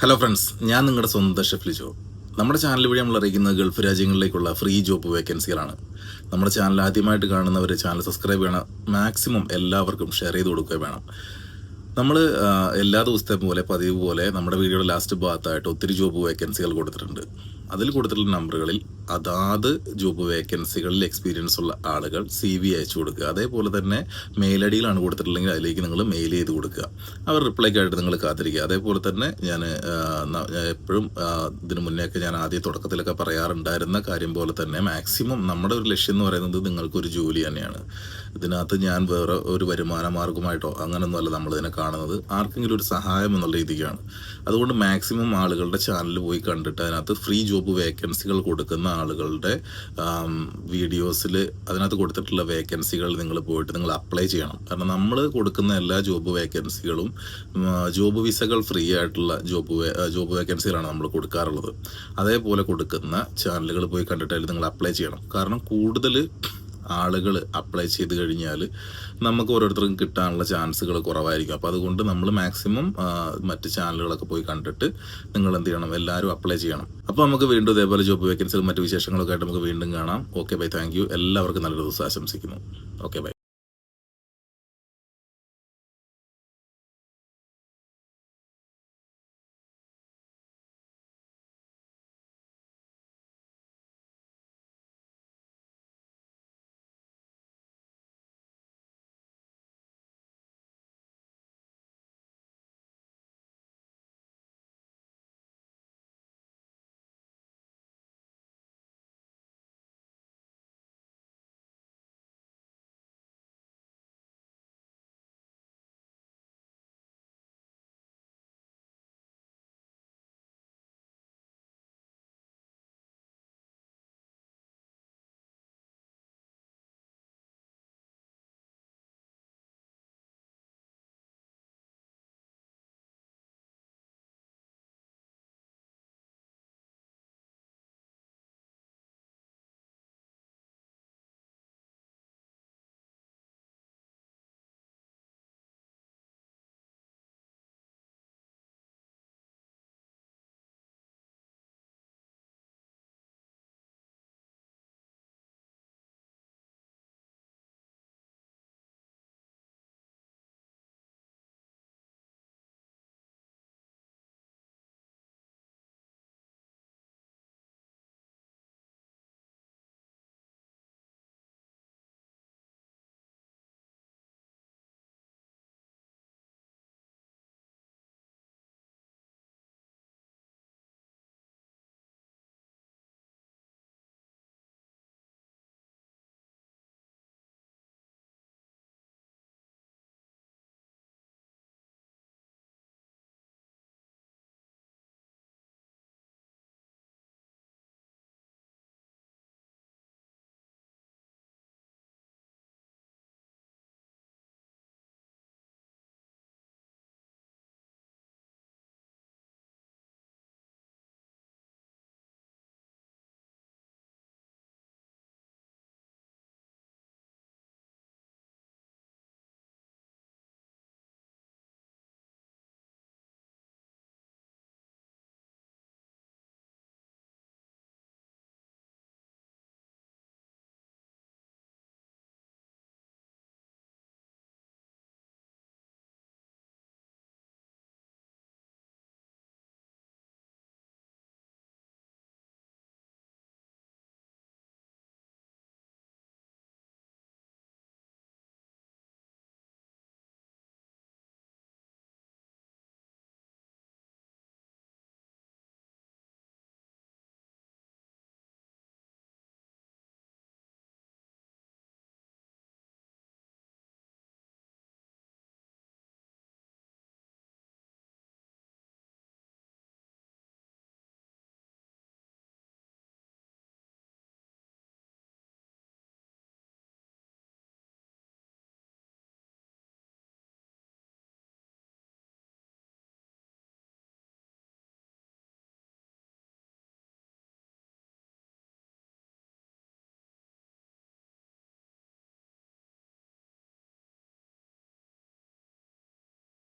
Hello friends, ഞാൻ നിങ്ങളുടെ സ്വന്തം ഷെഫ് ലിജോ. നമ്മുടെ ചാനൽ വഴി നമ്മൾ അറിയിക്കുന്നത് ഗൾഫ് രാജ്യങ്ങളിലേക്കുള്ള ഫ്രീ ജോബ് വേക്കൻസികളാണ്. നമ്മുടെ ചാനൽ ആദ്യമായിട്ട് കാണുന്നവർ ചാനൽ സബ്സ്ക്രൈബ് ചെയ്യണം. മാക്സിമം എല്ലാവർക്കും ഷെയർ ചെയ്ത് കൊടുക്കുക വേണം. നമ്മൾ എല്ലാ ദിവസത്തെ പോലെ പതിവ് പോലെ നമ്മുടെ വീഡിയോയുടെ ലാസ്റ്റ് ഭാഗത്തായിട്ട് ഒത്തിരി ജോബ് വേക്കൻസികൾ കൊടുത്തിട്ടുണ്ട്. അതിൽ കൊടുത്തിട്ടുള്ള നമ്പറുകളിൽ അതാത് ജോബ് വേക്കൻസികളിൽ എക്സ്പീരിയൻസ് ഉള്ള ആളുകൾ CV അയച്ചു കൊടുക്കുക. അതേപോലെ തന്നെ മെയിൽ ID യിലാണ് കൊടുത്തിട്ടുണ്ടെങ്കിൽ അതിലേക്ക് നിങ്ങൾ മെയിൽ ചെയ്ത് കൊടുക്കുക. അവർ റിപ്ലൈക്കായിട്ട് നിങ്ങൾ കാത്തിരിക്കുക. അതേപോലെ തന്നെ ഞാൻ എപ്പോഴും ഇതിന് മുന്നേയൊക്കെ ഞാൻ തുടക്കത്തിലൊക്കെ പറയാറുണ്ടായിരുന്ന കാര്യം പോലെ തന്നെ മാക്സിമം നമ്മുടെ ഒരു ലക്ഷ്യം എന്ന് പറയുന്നത് നിങ്ങൾക്കൊരു ജോലി തന്നെയാണ്. ഇതിനകത്ത് ഞാൻ വേറെ ഒരു വരുമാന മാർഗമായിട്ടോ അങ്ങനെയൊന്നുമല്ല നമ്മളിതിനെ കാണുന്നത്, ആർക്കെങ്കിലും ഒരു സഹായം എന്നുള്ള രീതിക്കാണ്. അതുകൊണ്ട് മാക്സിമം ആളുകളുടെ ചാനൽ പോയി കണ്ടിട്ട് അതിനകത്ത് ഫ്രീ ജോബ് വേക്കൻസികൾ കൊടുക്കുന്ന ആളുകളുടെ വീഡിയോസിൽ അതിനകത്ത് കൊടുത്തിട്ടുള്ള വേക്കൻസികൾ നിങ്ങൾ പോയിട്ട് നിങ്ങൾ അപ്ലൈ ചെയ്യണം. കാരണം നമ്മൾ കൊടുക്കുന്ന എല്ലാ ജോബ് വേക്കൻസികളും ജോബ് വിസകൾ ഫ്രീ ആയിട്ടുള്ള ജോബ് വേക്കൻസികളാണ് നമ്മൾ കൊടുക്കാറുള്ളത്. അതേപോലെ കൊടുക്കുന്ന ചാനലുകൾ പോയി കണ്ടിട്ട് നിങ്ങൾ അപ്ലൈ ചെയ്യണം. കാരണം കൂടുതൽ ആളുകൾ അപ്ലൈ ചെയ്ത് കഴിഞ്ഞാൽ നമുക്ക് ഓരോരുത്തർക്കും കിട്ടാനുള്ള ചാൻസുകൾ കുറവായിരിക്കും. അപ്പോൾ അതുകൊണ്ട് നമ്മൾ മാക്സിമം മറ്റ് ചാനലുകളൊക്കെ പോയി കണ്ടിട്ട് നിങ്ങൾ എന്ത് ചെയ്യണം, എല്ലാവരും അപ്ലൈ ചെയ്യണം. അപ്പോൾ നമുക്ക് വീണ്ടും ഇതേപോലെ ജോബ് വേക്കൻസികൾ മറ്റ് വിശേഷങ്ങളൊക്കെ ആയിട്ട് നമുക്ക് വീണ്ടും കാണാം. Okay bye, thank you. എല്ലാവർക്കും നല്ലൊരു ദിവസം ആശംസിക്കുന്നു. Okay bye.